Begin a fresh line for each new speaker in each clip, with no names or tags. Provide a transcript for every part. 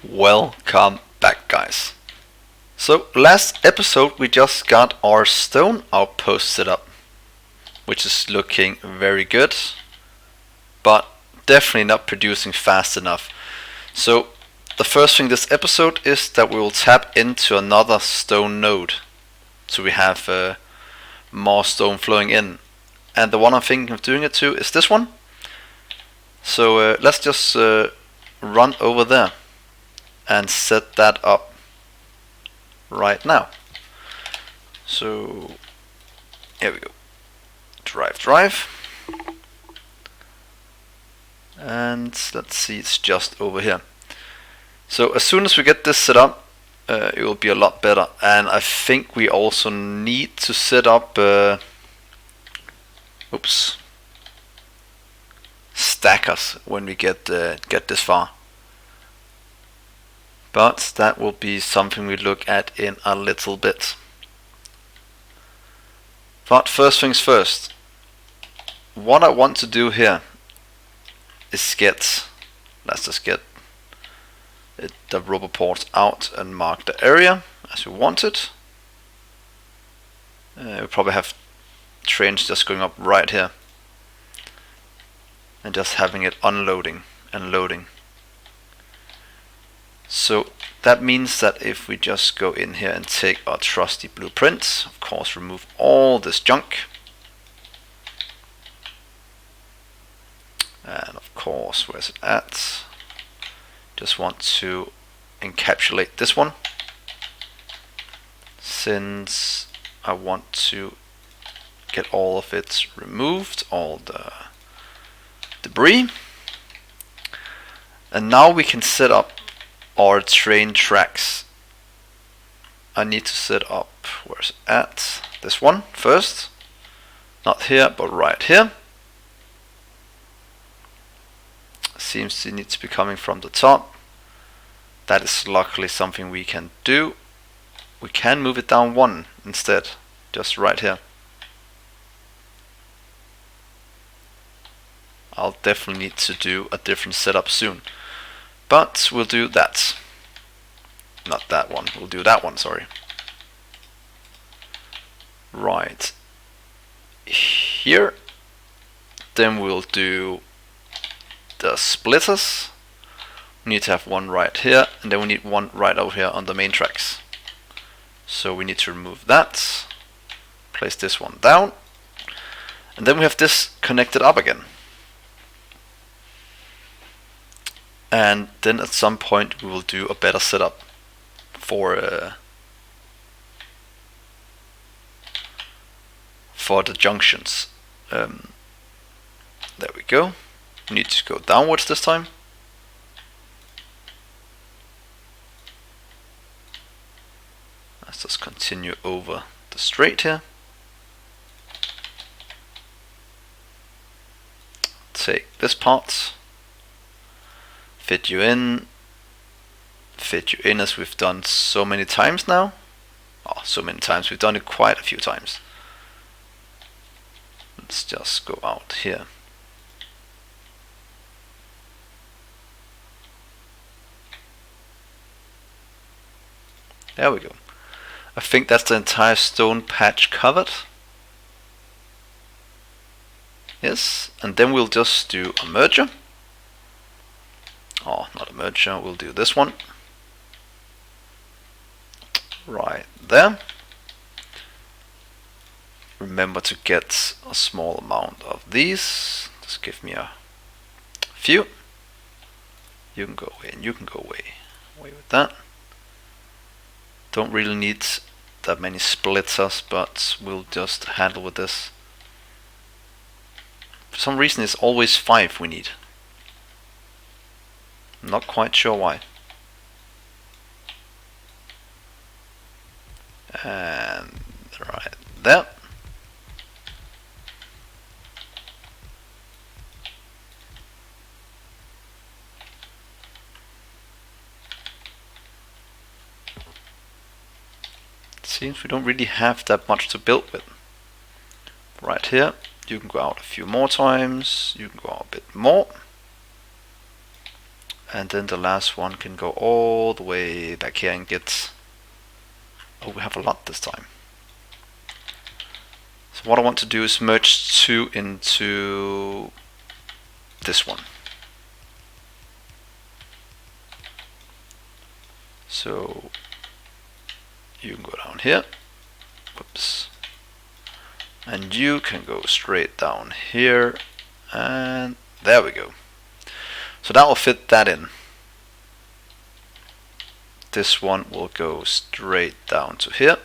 Welcome back, guys. So last episode we just got our stone outpost set up, which is looking very good, but definitely not producing fast enough. So the first thing this episode is that we will tap into another stone node, so we have more stone flowing in. And the one I'm thinking of doing it to is this one. So let's just run over there and set that up right now. So here we go. Drive. And let's see, it's just over here. So as soon as we get this set up, it will be a lot better. And I think we also need to set up stackers when we get this far. But that will be something we look at in a little bit. But first things first, what I want to do here is let's just get the rubber ports out and mark the area as we want it. We probably have trains just going up right here and just having it unloading and loading. So that means that if we just go in here and take our trusty blueprints, of course remove all this junk, and of course, where's it at? Just want to encapsulate this one, since I want to get all of it removed, all the debris. And now we can set up our train tracks. I need to set up, where's it at? This one first. Not here, but right here. Seems to need to be coming from the top. That is luckily something we can do. We can move it down one instead, just right here. I'll definitely need to do a different setup soon, but we'll do that. Not that one, we'll do that one, sorry. Right here. Then we'll do the splitters. We need to have one right here, and then we need one right over here on the main tracks. So we need to remove that, place this one down, and then we have this connected up again. And then at some point we will do a better setup for the junctions. There we go. We need to go downwards this time. Let's just continue over the straight here. Take this part, fit you in as we've done so many times now. Oh, so many times, we've done it quite a few times. Let's just go out here. There we go. I think that's the entire stone patch covered. Yes, and then we'll just do a merger. Oh, not a merger, we'll do this one. Right there. Remember to get a small amount of these. Just give me a few. You can go away and you can go away. Away with that. Don't really need that many splitters, but we'll just handle with this. For some reason it's always 5 we need. I'm not quite sure why. And right there. Seems we don't really have that much to build with. Right here, you can go out a few more times, you can go out a bit more. and then the last one can go all the way back here and get, oh, we have a lot this time. So what I want to do is merge 2 into this one. So you can go down here, whoops, and you can go straight down here, and there we go. So that will fit that in. This one will go straight down to here,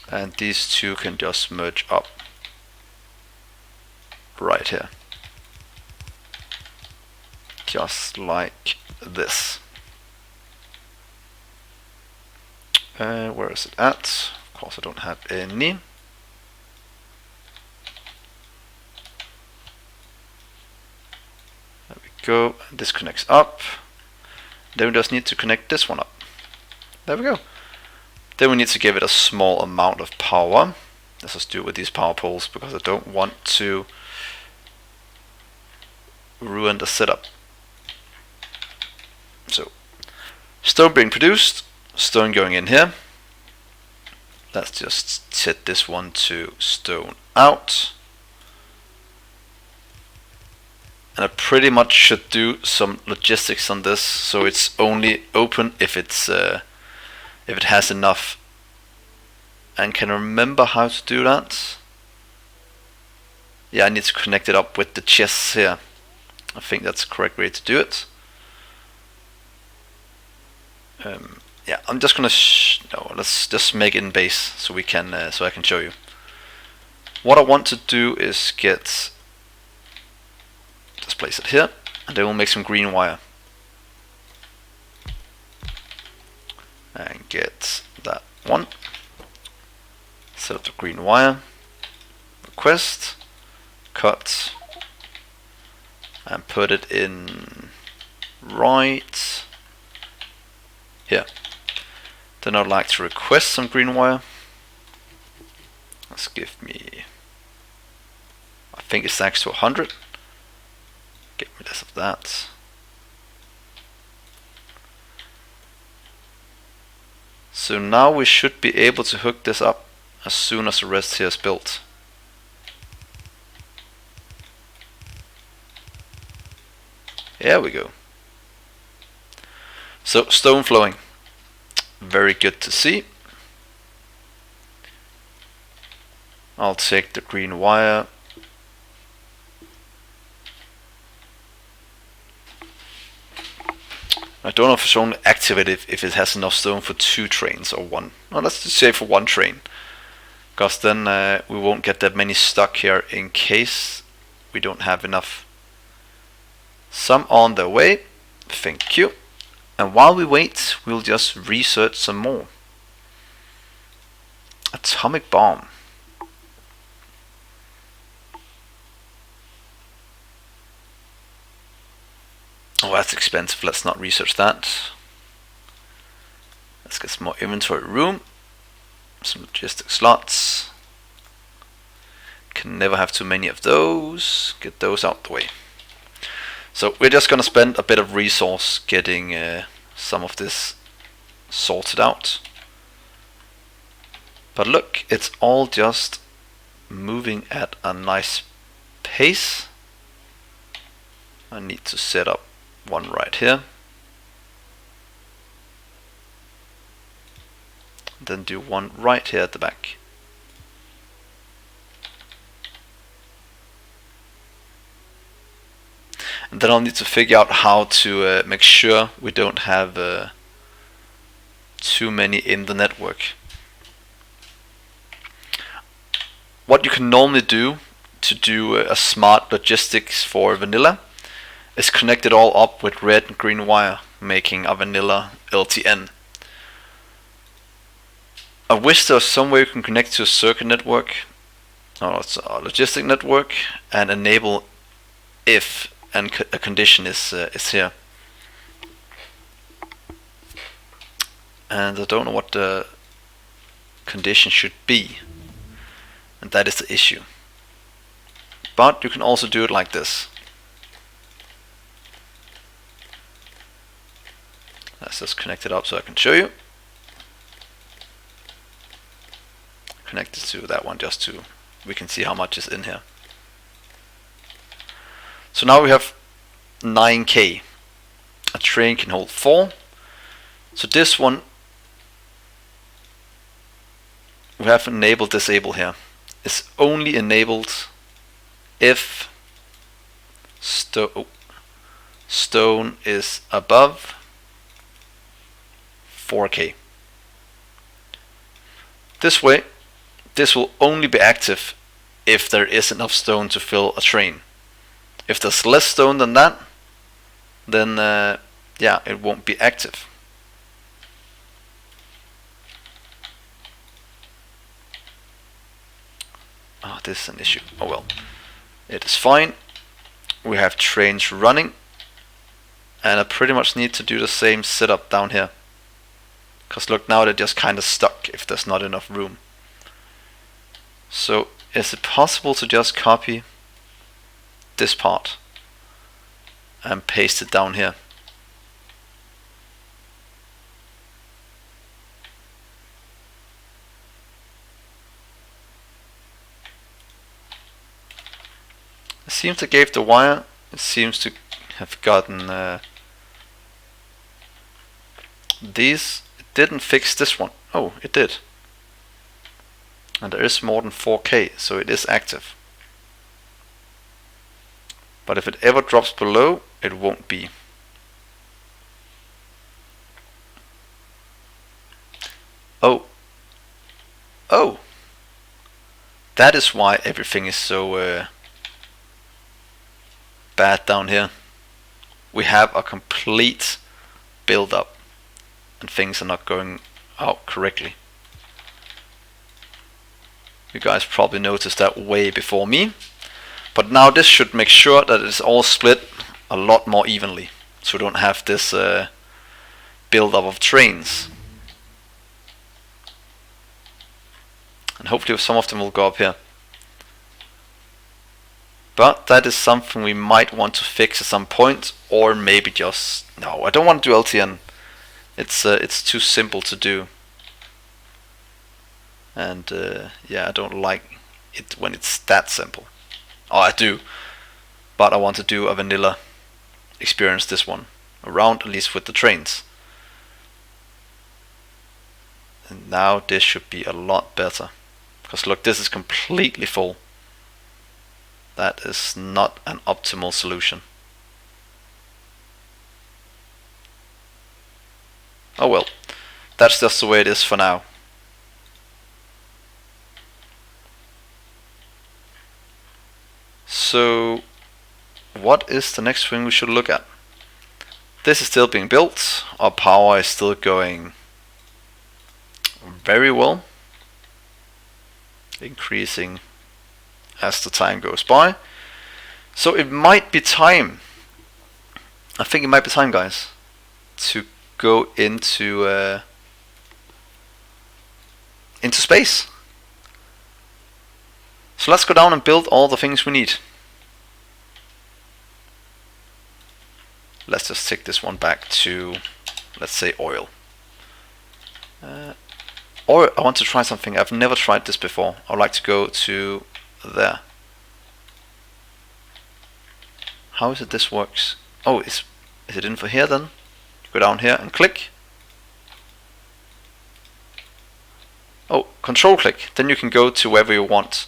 and these two can just merge up right here, just like this. Where is it at? Of course I don't have any. There we go. This connects up. Then we just need to connect this one up. There we go. Then we need to give it a small amount of power. Let's just do it with these power poles because I don't want to ruin the setup. So, stone being produced, stone going in here. Let's just set this one to stone out. And I pretty much should do some logistics on this, so it's only open if it's if it has enough. And can I remember how to do that? Yeah, I need to connect it up with the chests here. I think that's the correct way to do it. Yeah, I'm just gonna no. Let's just make it in base so we can so I can show you. What I want to do is get, just place it here, and then we'll make some green wire and get that one. Set up the green wire. Request, cut, and put it in right here. Then I'd like to request some green wire. Let's give me, I think it stacks to 100. Get rid of that. So now we should be able to hook this up as soon as the rest here is built. There we go. So stone flowing. Very good to see. I'll take the green wire. I don't know if it's only activated if it has enough stone for 2 trains or 1. No, let's just say for 1 train. Because then we won't get that many stuck here in case we don't have enough. Some on their way. Thank you. And while we wait, we'll just research some more. Atomic bomb. Oh, that's expensive. Let's not research that. Let's get some more inventory room. Some logistic slots. Can never have too many of those. Get those out the way. So we're just going to spend a bit of resource getting some of this sorted out. But look, it's all just moving at a nice pace. I need to set up one right here. Then do one right here at the back. And then I'll need to figure out how to make sure we don't have too many in the network. What you can normally do to do a smart logistics for vanilla is connect it all up with red and green wire, making a vanilla LTN. I wish there was some way you can connect to a circuit network, or it's a logistic network, and enable if and a condition is here. And I don't know what the condition should be, and that is the issue. but you can also do it like this. Let's just connect it up so I can show you. Connect it to that one just to we can see how much is in here. So now we have 9K. A train can hold 4. So this one we have enable disable here. It's only enabled if stone is above 4K. This way, this will only be active if there is enough stone to fill a train. If there's less stone than that, then yeah, it won't be active. Oh, this is an issue. Oh well, it is fine. We have trains running, and I pretty much need to do the same setup down here. Because look, now they're just kind of stuck if there's not enough room. So is it possible to just copy this part and paste it down here? It seems I gave the wire, it seems to have gotten these. It didn't fix this one. Oh, it did. And there is more than 4K, so it is active. But if it ever drops below, it won't be. Oh. Oh! That is why everything is so bad down here. We have a complete build up and things are not going out correctly. You guys probably noticed that way before me, but now this should make sure that it's all split a lot more evenly, so we don't have this build up of trains. And hopefully some of them will go up here. But that is something we might want to fix at some point, or maybe just no. I don't want to do LTN. It's too simple to do, and yeah, I don't like it when it's that simple. Oh, I do, but I want to do a vanilla experience this one around, at least with the trains. And now this should be a lot better, because look, this is completely full. That is not an optimal solution. Oh well, that's just the way it is for now. So what is the next thing we should look at? This is still being built. Our power is still going very well, increasing as the time goes by. So it might be time, I think it might be time, guys, to go into space. So let's go down and build all the things we need. Let's just take this one back to, let's say, oil. Or I want to try something. I've never tried this before. I'd like to go to there. How is it this works? Oh, is it in for here then? Go down here and click. Oh, control click. Then you can go to wherever you want.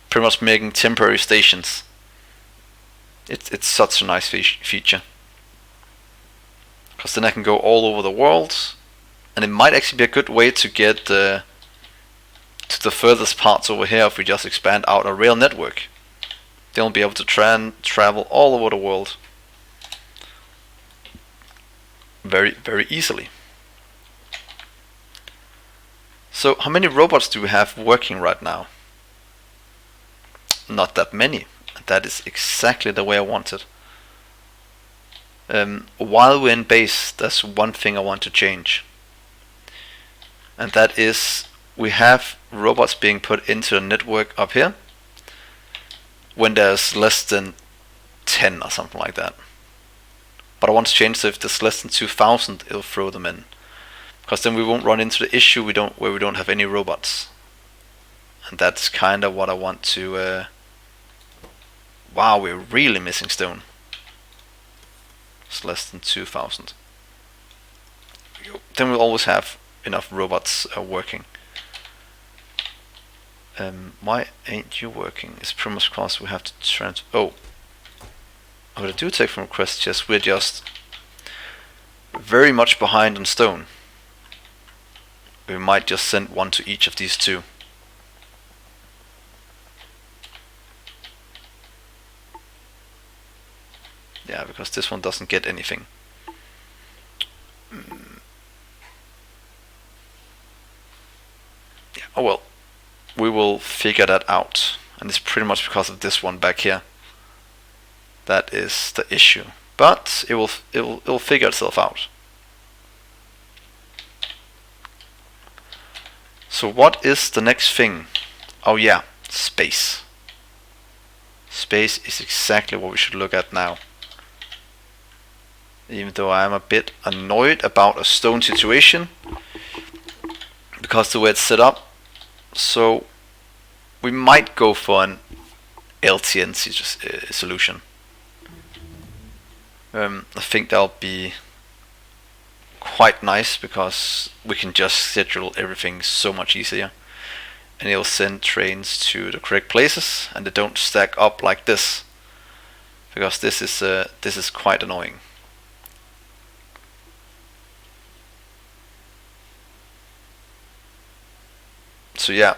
Pretty much making temporary stations. It's such a nice feature. Because then I can go all over the world, and it might actually be a good way to get to the furthest parts over here if we just expand out a rail network. They'll be able to travel all over the world very, very easily. So how many robots do we have working right now? Not that many. That is exactly the way I want it. While we're in base, there's one thing I want to change, and that is we have robots being put into the network up here when there's less than 10 or something like that. But I want to change, so if there's less than 2,000, it'll throw them in, because then we won't run into the issue where we don't have any robots. And that's kind of what I want to. Wow, we're really missing stone. It's less than 2,000. Then we'll always have enough robots working. Why ain't you working? It's pretty much because we have to transfer. Oh, what I do take from request chest, we're just very much behind on stone. We might just send one to each of these two. Yeah, because this one doesn't get anything. Yeah, oh well. We will figure that out. And it's pretty much because of this one back here. That is the issue. But it will figure itself out. So what is the next thing? Oh yeah, space. Space is exactly what we should look at now. Even though I am a bit annoyed about a stone situation, because the way it's set up. So we might go for an LTN solution. I think that'll be quite nice, because we can just schedule everything so much easier, and it'll send trains to the correct places, and they don't stack up like this, because this is quite annoying. So yeah,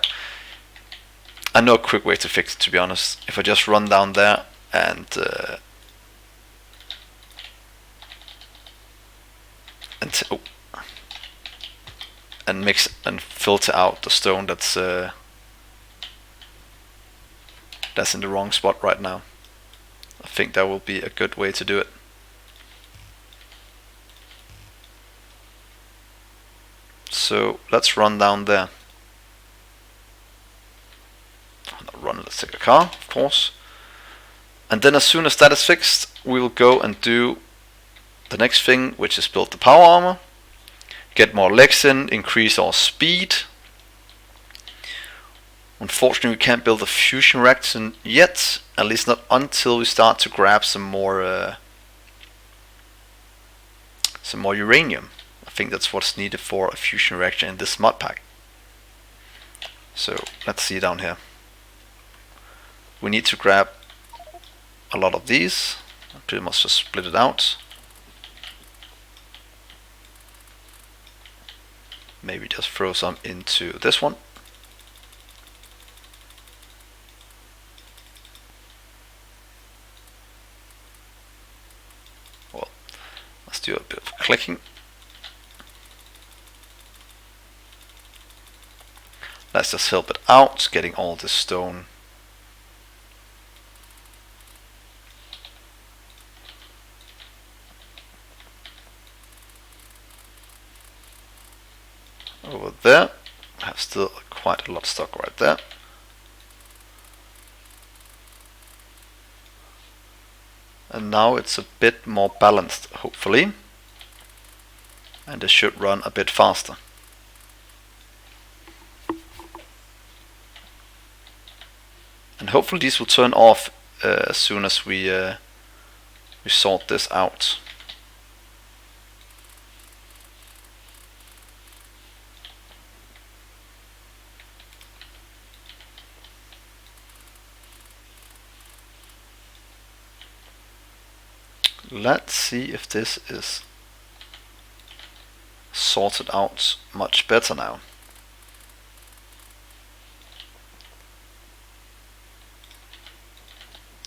I know a quick way to fix it, to be honest. If I just run down there and mix and filter out the stone that's in the wrong spot right now. I think that will be a good way to do it. So let's run down there. Let's take a car, of course. And then as soon as that is fixed, we will go and do the next thing, which is build the power armor, get more legs in, increase our speed. Unfortunately, we can't build a fusion reactor yet, at least not until we start to grab some more uranium. I think that's what's needed for a fusion reactor in this mod pack. So let's see down here. We need to grab a lot of these. I pretty much just split it out. Maybe just throw some into this one. Well, let's do a bit of clicking. Let's just help it out, getting all this stone. Over there, I have still quite a lot of stock right there. And now it's a bit more balanced, hopefully, and it should run a bit faster. And hopefully these will turn off as soon as we sort this out. Let's see if this is sorted out much better now.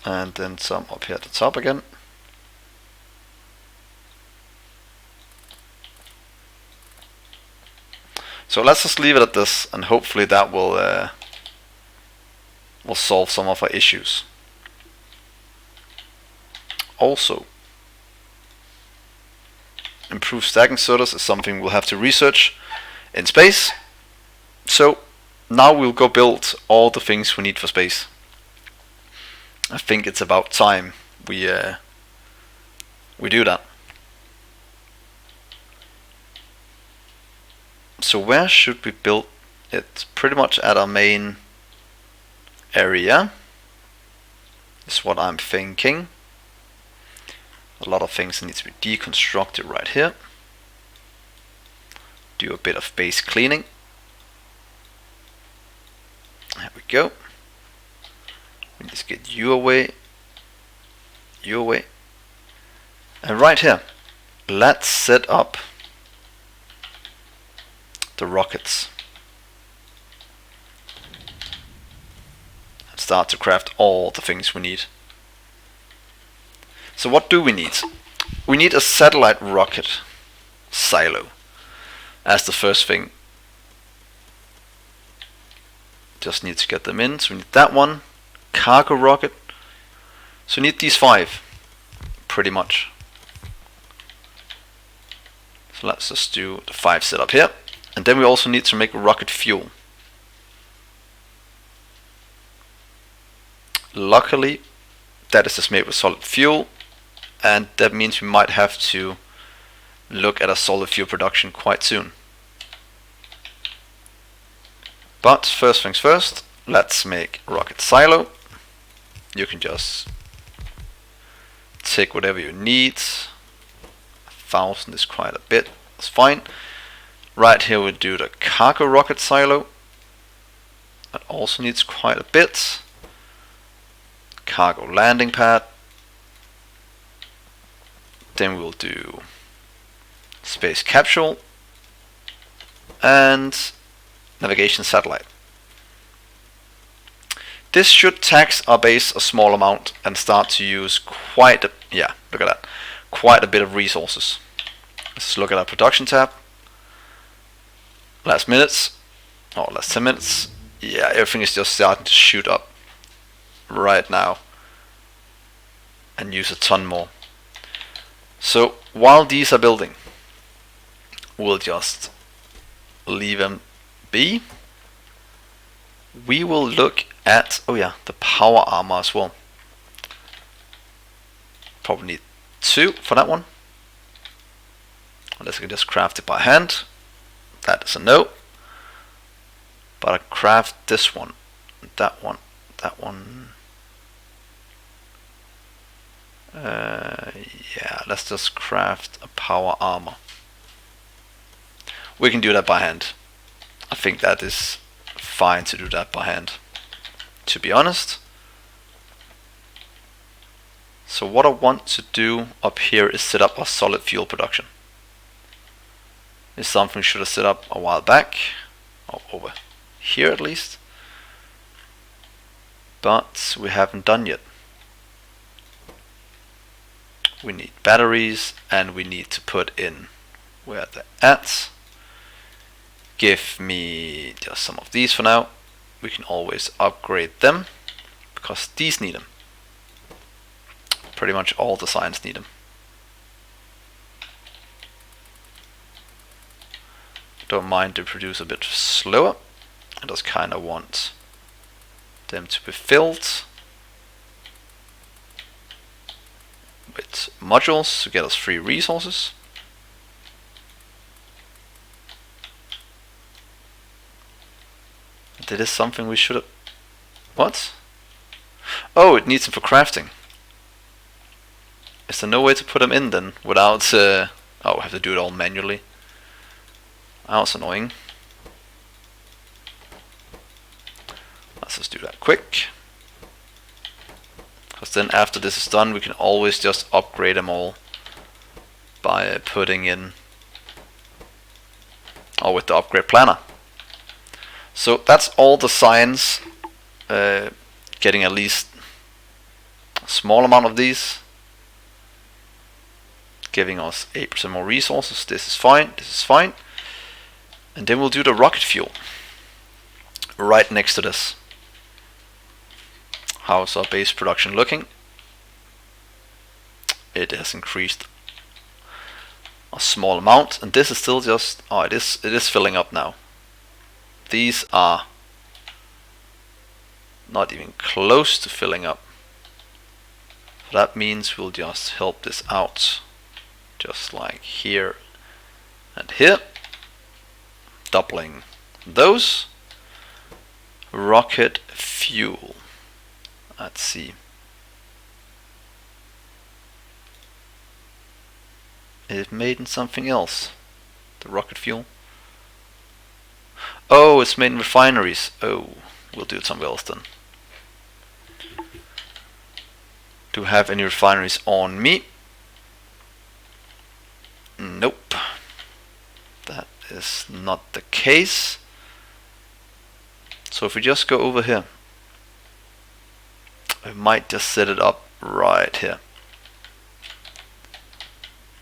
And then some up here at the top again. So let's just leave it at this, and hopefully that will solve some of our issues. Also, improved stacking sorters is something we'll have to research in space. So now we'll go build all the things we need for space. I think it's about time we do that. So where should we build it? Pretty much at our main area is what I'm thinking. A lot of things need to be deconstructed right here. Do a bit of base cleaning. There we go. We need to get you away. You away. And right here, let's set up the rockets. And start to craft all the things we need. So what do we need? We need a satellite rocket silo as the first thing. Just need to get them in. So we need that one. Cargo rocket. So we need these 5. Pretty much. So let's just do the 5 setup here. And then we also need to make rocket fuel. Luckily, that is just made with solid fuel. And that means we might have to look at a solid fuel production quite soon. But first things first, let's make a rocket silo. You can just take whatever you need. 1,000 is quite a bit, that's fine. Right here we do the cargo rocket silo. That also needs quite a bit. Cargo landing pad. Then we'll do space capsule and navigation satellite. This should tax our base a small amount and start to use quite a, yeah, look at that, quite a bit of resources. Let's look at our production tab. Last 10 minutes. Yeah, everything is just starting to shoot up right now and use a ton more. So while these are building, we'll just leave them be. We will look at, oh yeah, the power armor as well. Probably need 2 for that one. Unless I can just craft it by hand. That is a no. But I craft this one, that one, that one. Yeah, let's just craft a power armor. We can do that by hand. I think that is fine to do that by hand, to be honest. So what I want to do up here is set up a solid fuel production. It's something I should have set up a while back, or over here at least, but we haven't done yet. We need batteries and we need to put in where they're at. Give me just some of these for now. We can always upgrade them because these need them. Pretty much all the signs need them. Don't mind to produce a bit slower. I just kind of want them to be filled with modules to get us free resources. That is something we should have... What? Oh, it needs them for crafting. Is there no way to put them in then without... oh, I have to do it all manually. That's annoying. Let's just do that quick. Because then after this is done, we can always just upgrade them all by putting in... or with the upgrade planner. So that's all the science. Getting at least a small amount of these. Giving us 8% more resources. This is fine. This is fine. And then we'll do the rocket fuel right next to this. How's our base production looking? It has increased a small amount, and this is still just, oh, it is filling up now. These are not even close to filling up. That means we'll just help this out, just like here and here, doubling those. Rocket fuel, let's see. Is it made in something else? The rocket fuel? Oh, it's made in refineries. Oh, we'll do it somewhere else then. Do I have any refineries on me? Nope. That is not the case. So if we just go over here, I might just set it up right here.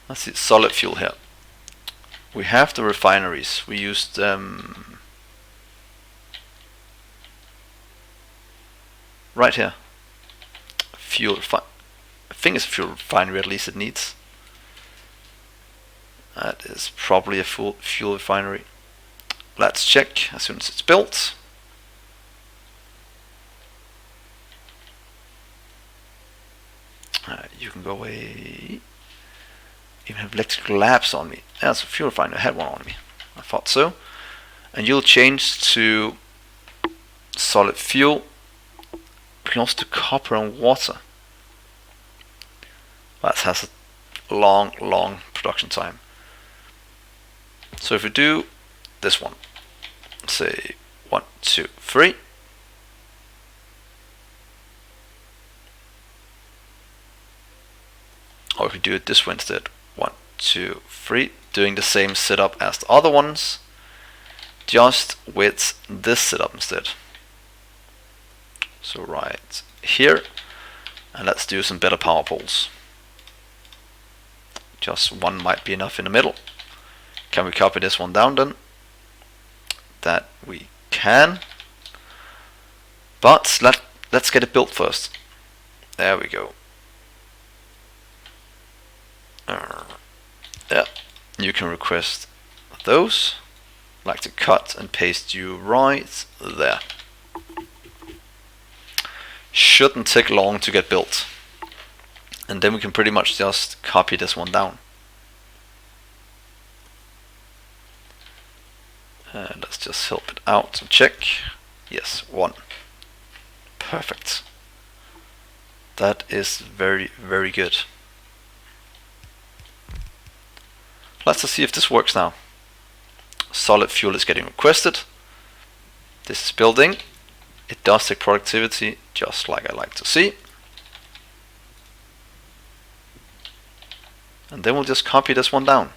Let's see, solid fuel here. We have the refineries. We used right here. Fuel. I think it's a fuel refinery. At least it needs. That is probably a full fuel refinery. Let's check as soon as it's built. You can go away. Even have electrical labs on me. That's a fuel refinery. I had one on me. I thought so. And you'll change to solid fuel. Belongs to copper and water. That has a long production time. So if we do this one, say 1, 2, 3. Or if we do it this way instead, 1, 2, 3, doing the same setup as the other ones, just with this setup instead. So right here, and let's do some better power poles. Just one might be enough in the middle. Can we copy this one down then? That we can. But let's get it built first. There we go. Yeah, you can request those. I'd like to cut and paste you right there. Shouldn't take long to get built. And then we can pretty much just copy this one down. And let's just help it out and check. Yes, 1. Perfect. That is very good. Let's just see if this works now. Solid fuel is getting requested. This is building. It does take productivity, just like I like to see. And then we'll just copy this one down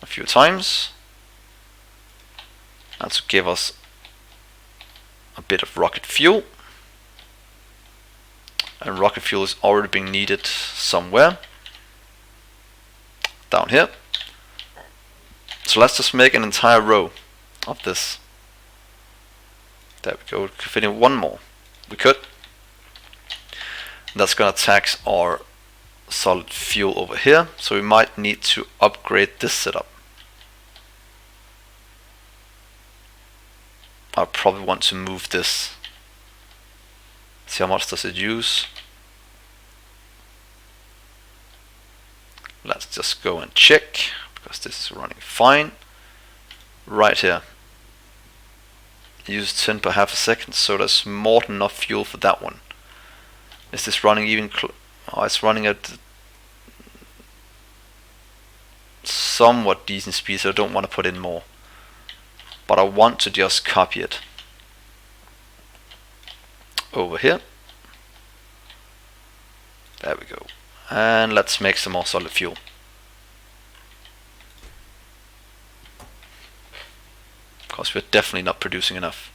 a few times. That's to give us a bit of rocket fuel. And rocket fuel is already being needed somewhere. Down here. So let's just make an entire row of this. There we go. We could fit in one more. We could. That's gonna tax our solid fuel over here. So we might need to upgrade this setup. I probably want to move this. See how much does it use. Let's just go and check, because this is running fine. Right here. Use 10 per half a second, so there's more than enough fuel for that one. Is this running even oh, it's running at somewhat decent speed, so I don't want to put in more. But I want to just copy it over here. There we go. And let's make some more solid fuel. Because we're definitely not producing enough.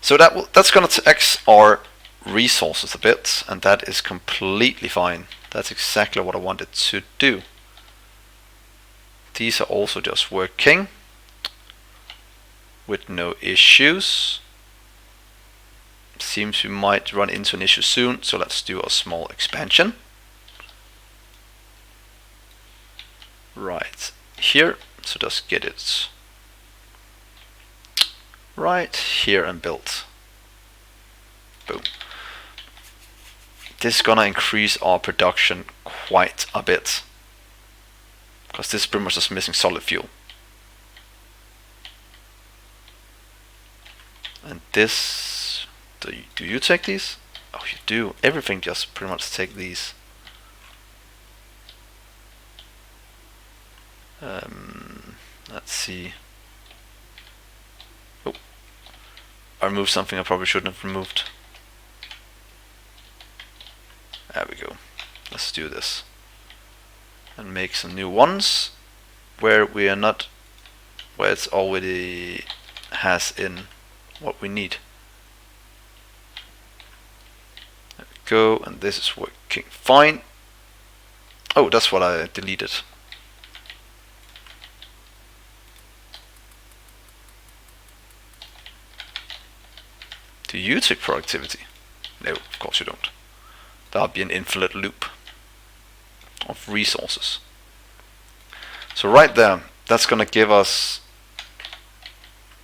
So that's going to tax our resources a bit, and that is completely fine. That's exactly what I wanted to do. These are also just working with no issues. Seems we might run into an issue soon, so let's do a small expansion. Right here, so just get it right here and built. Boom. This is gonna increase our production quite a bit, because this is pretty much just missing solid fuel. And this, do you take these? Oh, you do. Everything just pretty much take these. Let's see. Oh, I removed something I probably shouldn't have removed. There we go. Let's do this and make some new ones where we are not, where it's already has in what we need. There we go, and this is working fine. Oh, that's what I deleted. Do you take productivity? No, of course you don't. That'll be an infinite loop of resources. So right there, that's gonna give us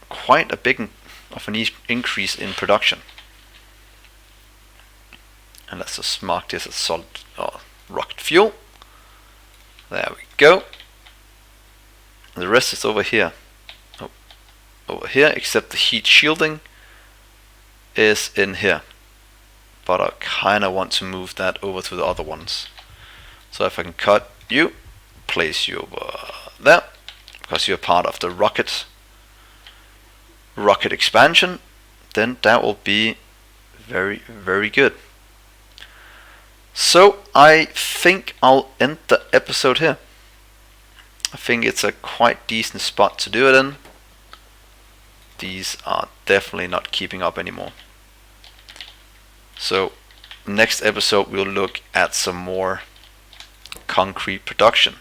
quite a big of an increase in production. And let's just mark this as solid rocket fuel. There we go. And the rest is over here. Oh, over here, except the heat shielding is in here. But I kinda want to move that over to the other ones. So if I can cut you, place you over there, because you're part of the rocket expansion, then that will be very, very good. So I think I'll end the episode here. I think it's a quite decent spot to do it in. These are definitely not keeping up anymore. So next episode we'll look at some more concrete production.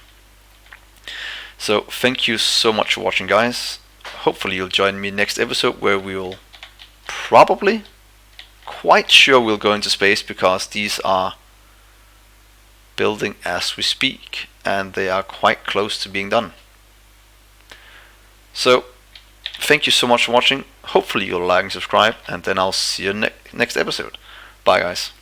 So thank you so much for watching, guys. Hopefully you'll join me next episode, where we'll probably, quite sure we'll go into space, because these are building as we speak and they are quite close to being done. So thank you so much for watching. Hopefully you'll like and subscribe, and then I'll see you next episode. Bye, guys.